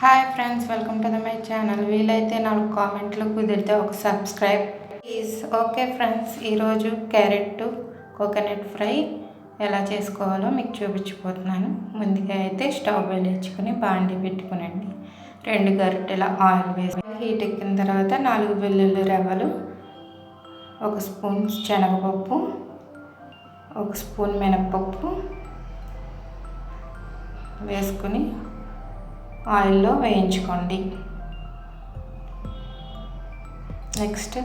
Hi friends, welcome to my channel. వీలైతే 4 కామెంట్లు కుదిరితే ఒక సబ్స్క్రైబ్ ప్లీజ్. ఓకే ఫ్రెండ్స్, ఈరోజు క్యారెట్ కోకోనట్ ఫ్రై ఎలా చేసుకోవాలో మీకు చూపించిపోతున్నాను. ముందుగా అయితే స్టవ్ వెలిగించుకొని బాండి పెట్టుకునండి. 2 గరిటెల ఆయిల్ వేసి హీట్ ఎక్కిన తర్వాత 4 వెల్లుల్లి రెవ్వలు, 1 స్పూన్ శనగపప్పు, 1 స్పూన్ మినప్పప్పు వేసుకొని ఆయిల్లో వేయించుకోండి. నెక్స్ట్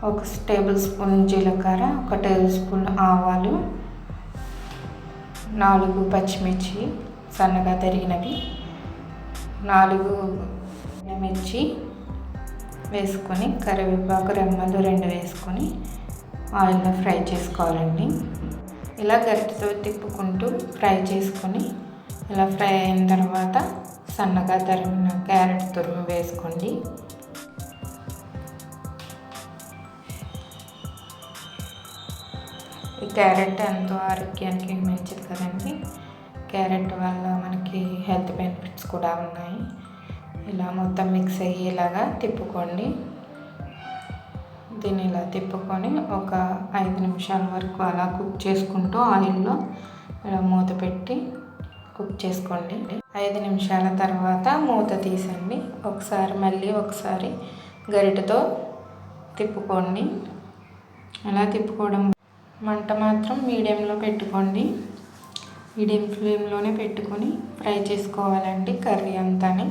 1 టేబుల్ స్పూన్ జీలకర్ర, 1 టేబుల్ స్పూన్ ఆవాలు, 4 పచ్చిమిర్చి సన్నగా తరిగినవి, 4 మిర్చి వేసుకొని కరివేపాకు రెమ్మలు 2 వేసుకొని ఆయిల్లో ఫ్రై చేసుకోవాలండి. ఇలా గరిటెతో తిప్పుకుంటూ ఫ్రై చేసుకొని ఇలా ఫ్రై అయిన తర్వాత సన్నగా తరిగిన క్యారెట్ తురుము వేసుకోండి. ఈ క్యారెట్ ఎంతో ఆరోగ్యానికి మంచిది కదండి. క్యారెట్ వల్ల మనకి హెల్త్ బెనిఫిట్స్ కూడా ఉన్నాయి. ఇలా మొత్తం మిక్స్ అయ్యేలాగా తిప్పుకోండి. దీన్ని ఇలా తిప్పుకొని ఒక 5 నిమిషాల వరకు అలా కుక్ చేసుకుంటూ ఆయిల్లో ఇలా మూత పెట్టి కుక్ చేసుకోండి. 5 నిమిషాల తర్వాత మూత తీసండి. మళ్ళీ ఒకసారి గరిటెతో తిప్పుకోండి. అలా తిప్పుకోవడం మంట మాత్రం మీడియంలో పెట్టుకోండి. మీడియం ఫ్లేమ్లోనే పెట్టుకొని ఫ్రై చేసుకోవాలండి కర్రీ అంతాని.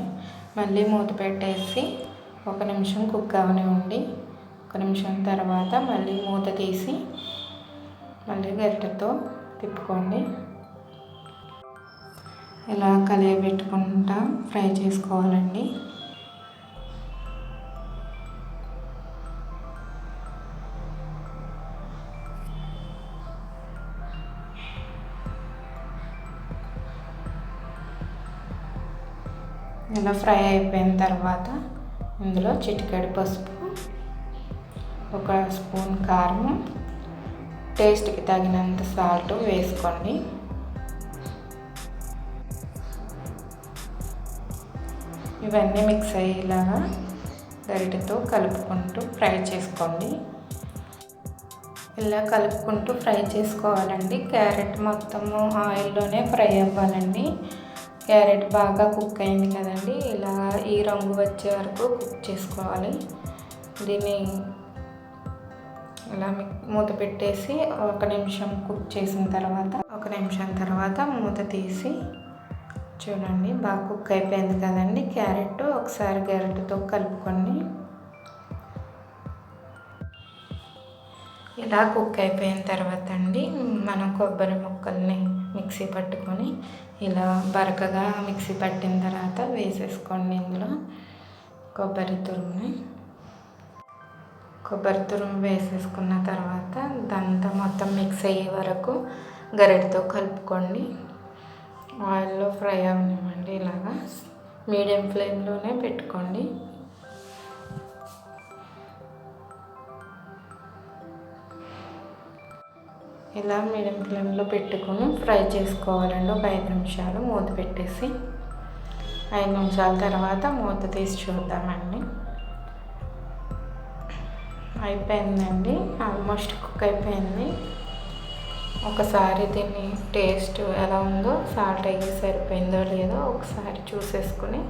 మళ్ళీ మూత పెట్టేసి 1 నిమిషం కుక్ అవనివ్వండి. 1 నిమిషం తర్వాత మళ్ళీ మూత తీసి మళ్ళీ గరిటెతో తిప్పుకోండి. ఇలా కలియబెట్టుకుంటా ఫ్రై చేసుకోవాలండి. ఇలా ఫ్రై అయిపోయిన తర్వాత ఇందులో చిటికెడు పసుపు, 1 స్పూన్ కారం, టేస్ట్కి తగినంత సాల్ట్ వేసుకోండి. ఇవన్నీ మిక్స్ అయ్యేలాగా గరిటెతో కలుపుకుంటూ ఫ్రై చేసుకోండి. ఇలా కలుపుకుంటూ ఫ్రై చేసుకోవాలండి. క్యారెట్ మొత్తము ఆయిల్లోనే ఫ్రై అవ్వాలండి. క్యారెట్ బాగా కుక్ అయింది కదండి. ఇలా ఈ రంగు వచ్చే వరకు కుక్ చేసుకోవాలి. దీన్ని ఇలా మూత పెట్టేసి 1 నిమిషం కుక్ చేసిన తర్వాత 1 నిమిషం తర్వాత మూత తీసి చూడండి, బాగా కుక్ అయిపోయింది కదండి క్యారెట్. ఒకసారి గరిటెతో కలుపుకోండి. ఇలా కుక్ అయిపోయిన తర్వాత అండి మనం కొబ్బరి ముక్కల్ని మిక్సీ పట్టుకొని ఇలా బరకగా మిక్సీ పట్టిన తర్వాత వేసేసుకోండి. ఇందులో కొబ్బరి తురుము వేసేసుకున్న తర్వాత దాంతో మొత్తం మిక్స్ అయ్యే వరకు గరిటెతో కలుపుకోండి. ఆయిల్లో ఫ్రై అవనివ్వండి. ఇలాగా మీడియం ఫ్లేమ్లోనే పెట్టుకోండి. ఇలా మీడియం ఫ్లేమ్లో పెట్టుకొని ఫ్రై చేసుకోవాలండి. ఒక 5 నిమిషాలు మూత పెట్టేసి 5 నిమిషాల తర్వాత మూత తీసి చూద్దామండి. అయిపోయిందండి, ఆల్మోస్ట్ కుక్ అయిపోయింది. ఒకసారి దీన్ని టేస్ట్ ఎలా ఉందో, సాల్ట్ అయ్యి సరిపోయిందో లేదో ఒకసారి చూసేసుకుని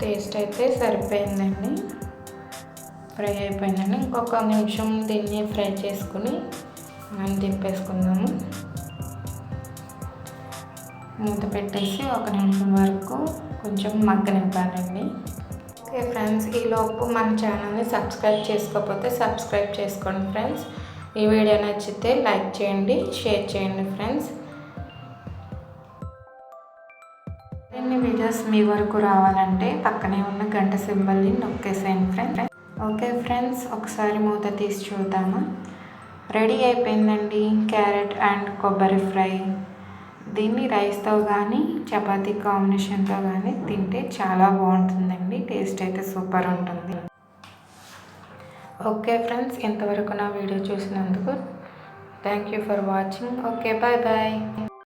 టేస్ట్ అయితే సరిపోయిందండి, ఫ్రై అయిపోయిందండి. ఇంకొక నిమిషం దీన్ని ఫ్రై చేసుకుని మనం తిప్పేసుకుందాము. మూత పెట్టేసి 1 నిమిషం వరకు కొంచెం మగ్గనివ్వాలండి. ఓకే ఫ్రెండ్స్, ఈలోపు మన ఛానల్ని సబ్స్క్రైబ్ చేసుకోకపోతే సబ్స్క్రైబ్ చేసుకోండి ఫ్రెండ్స్. ఈ వీడియో నచ్చితే లైక్ చేయండి, షేర్ చేయండి ఫ్రెండ్స్. ఎన్ని వీడియోస్ మీ వరకు రావాలంటే పక్కనే ఉన్న గంట సింబల్ని నొక్కేసేయండి ఫ్రెండ్స్. ఓకే ఫ్రెండ్స్, ఒకసారి మూత తీసి చూద్దామా. రెడీ అయిపోయిందండి క్యారెట్ అండ్ కొబ్బరి ఫ్రై. దీన్ని రైస్తో కానీ చపాతీ కాంబినేషన్తో కానీ తింటే చాలా బాగుంటుందండి. టేస్ట్ అయితే సూపర్ ఉంటుంది. ఓకే ఫ్రెండ్స్, ఇంతవరకు నా వీడియో చూసినందుకు thank you for watching. Okay, bye bye.